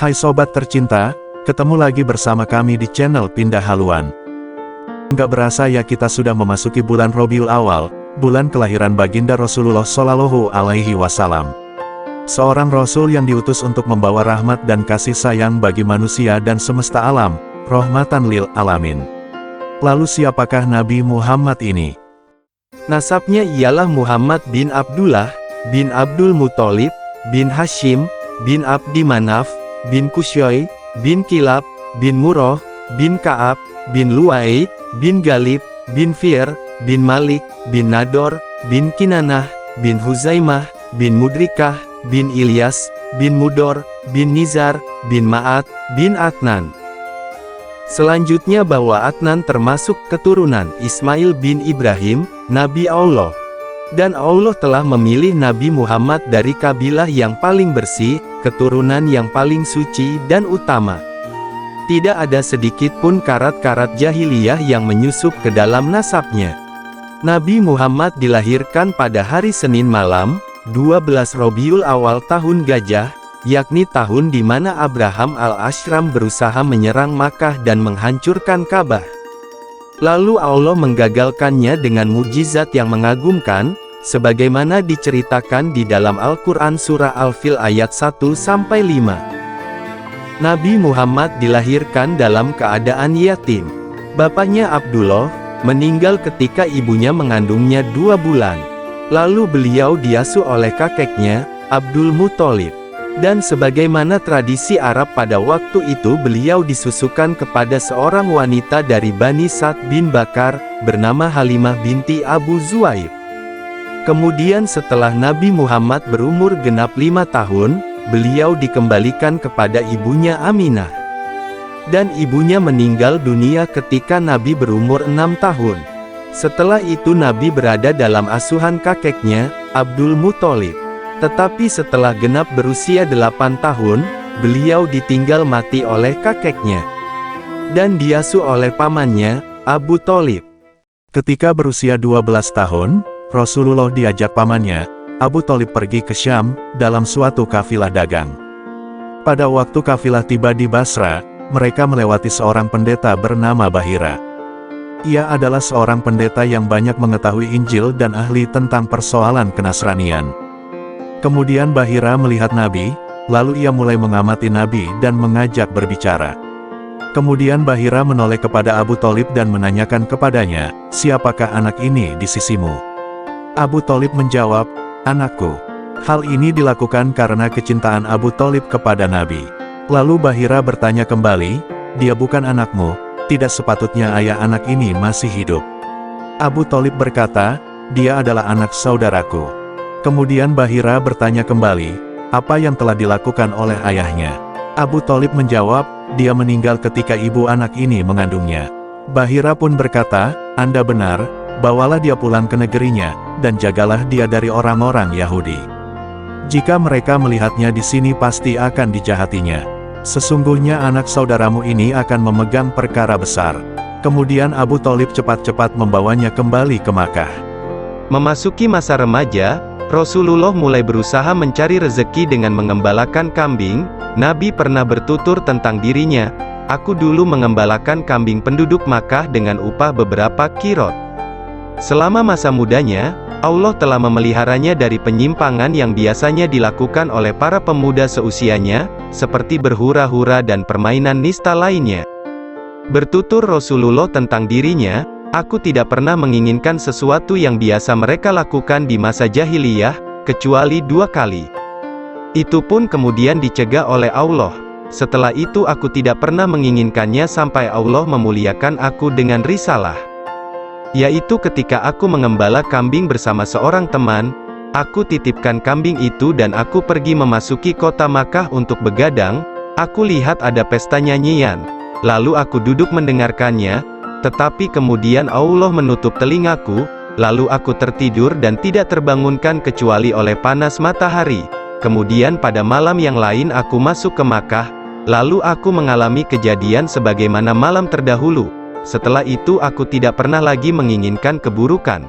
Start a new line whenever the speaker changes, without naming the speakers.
Hai sobat tercinta, ketemu lagi bersama kami di channel Pindah Haluan. Nggak berasa ya kita sudah memasuki bulan Rabiul Awal, bulan kelahiran baginda Rasulullah Shallallahu Alaihi Wasallam. Seorang Rasul yang diutus untuk membawa rahmat dan kasih sayang bagi manusia dan semesta alam, rahmatan lil alamin. Lalu siapakah Nabi Muhammad ini?
Nasabnya ialah Muhammad bin Abdullah, bin Abdul Muthalib, bin Hashim, bin Abdi Manaf, bin Qusay, bin Kilab, bin Murrah, bin Ka'ab, bin Lu'ay, bin Galib, bin Fir, bin Malik, bin Nador, bin Kinanah, bin Huzaimah, bin Mudrikah, bin Ilyas, bin Mudor, bin Nizar, bin Ma'at, bin Adnan. Selanjutnya bahwa Adnan termasuk keturunan Ismail bin Ibrahim, Nabi Allah. Dan Allah telah memilih Nabi Muhammad dari kabilah yang paling bersih, keturunan yang paling suci dan utama. Tidak ada sedikit pun karat-karat jahiliyah yang menyusup ke dalam nasabnya. Nabi Muhammad dilahirkan pada hari Senin malam, 12 Rabiul Awal tahun Gajah, yakni tahun di mana Abraham al-Ashram berusaha menyerang Makkah dan menghancurkan Ka'bah. Lalu Allah menggagalkannya dengan mukjizat yang mengagumkan, sebagaimana diceritakan di dalam Al-Quran Surah Al-Fil ayat 1-5. Nabi Muhammad dilahirkan dalam keadaan yatim. Bapaknya Abdullah, meninggal ketika ibunya mengandungnya 2 bulan. Lalu beliau diasuh oleh kakeknya, Abdul Muthalib. Dan sebagaimana tradisi Arab pada waktu itu beliau disusukan kepada seorang wanita dari Bani Sa'd bin Bakar, bernama Halimah binti Abu Zuhaib. Kemudian setelah Nabi Muhammad berumur genap 5 tahun, beliau dikembalikan kepada ibunya Aminah. Dan ibunya meninggal dunia ketika Nabi berumur 6 tahun. Setelah itu Nabi berada dalam asuhan kakeknya, Abdul Muthalib. Tetapi setelah genap berusia 8 tahun, beliau ditinggal mati oleh kakeknya. Dan diasuh oleh pamannya, Abu Thalib.
Ketika berusia 12 tahun, Rasulullah diajak pamannya, Abu Thalib pergi ke Syam, dalam suatu kafilah dagang. Pada waktu kafilah tiba di Basra, mereka melewati seorang pendeta bernama Bahira. Ia adalah seorang pendeta yang banyak mengetahui Injil dan ahli tentang persoalan kenasranian. Kemudian Bahira melihat Nabi, lalu ia mulai mengamati Nabi dan mengajak berbicara. Kemudian Bahira menoleh kepada Abu Thalib dan menanyakan kepadanya, "Siapakah anak ini di sisimu?" Abu Thalib menjawab, "Anakku." Hal ini dilakukan karena kecintaan Abu Thalib kepada Nabi. Lalu Bahira bertanya kembali, "Dia bukan anakmu, tidak sepatutnya ayah anak ini masih hidup." Abu Thalib berkata, "Dia adalah anak saudaraku." Kemudian Bahira bertanya kembali, apa yang telah dilakukan oleh ayahnya? Abu Thalib menjawab, dia meninggal ketika ibu anak ini mengandungnya. Bahira pun berkata, Anda benar, bawalah dia pulang ke negerinya, dan jagalah dia dari orang-orang Yahudi. Jika mereka melihatnya di sini pasti akan dijahatinya. Sesungguhnya anak saudaramu ini akan memegang perkara besar. Kemudian Abu Thalib cepat-cepat membawanya kembali ke Makkah.
Memasuki masa remaja, Rasulullah mulai berusaha mencari rezeki dengan mengembalakan kambing. Nabi pernah bertutur tentang dirinya, "Aku dulu mengembalakan kambing penduduk Makkah dengan upah beberapa kirot." Selama masa mudanya, Allah telah memeliharanya dari penyimpangan yang biasanya dilakukan oleh para pemuda seusianya, seperti berhura-hura dan permainan nista lainnya. Bertutur Rasulullah tentang dirinya, "Aku tidak pernah menginginkan sesuatu yang biasa mereka lakukan di masa jahiliyah, kecuali 2 kali. Itu pun kemudian dicegah oleh Allah. Setelah itu aku tidak pernah menginginkannya sampai Allah memuliakan aku dengan risalah. Yaitu ketika aku mengembala kambing bersama seorang teman, aku titipkan kambing itu dan aku pergi memasuki kota Makkah untuk begadang, aku lihat ada pesta nyanyian. Lalu aku duduk mendengarkannya, tetapi kemudian Allah menutup telingaku, lalu aku tertidur dan tidak terbangunkan kecuali oleh panas matahari. Kemudian pada malam yang lain aku masuk ke Makkah, lalu aku mengalami kejadian sebagaimana malam terdahulu. Setelah itu aku tidak pernah lagi menginginkan keburukan."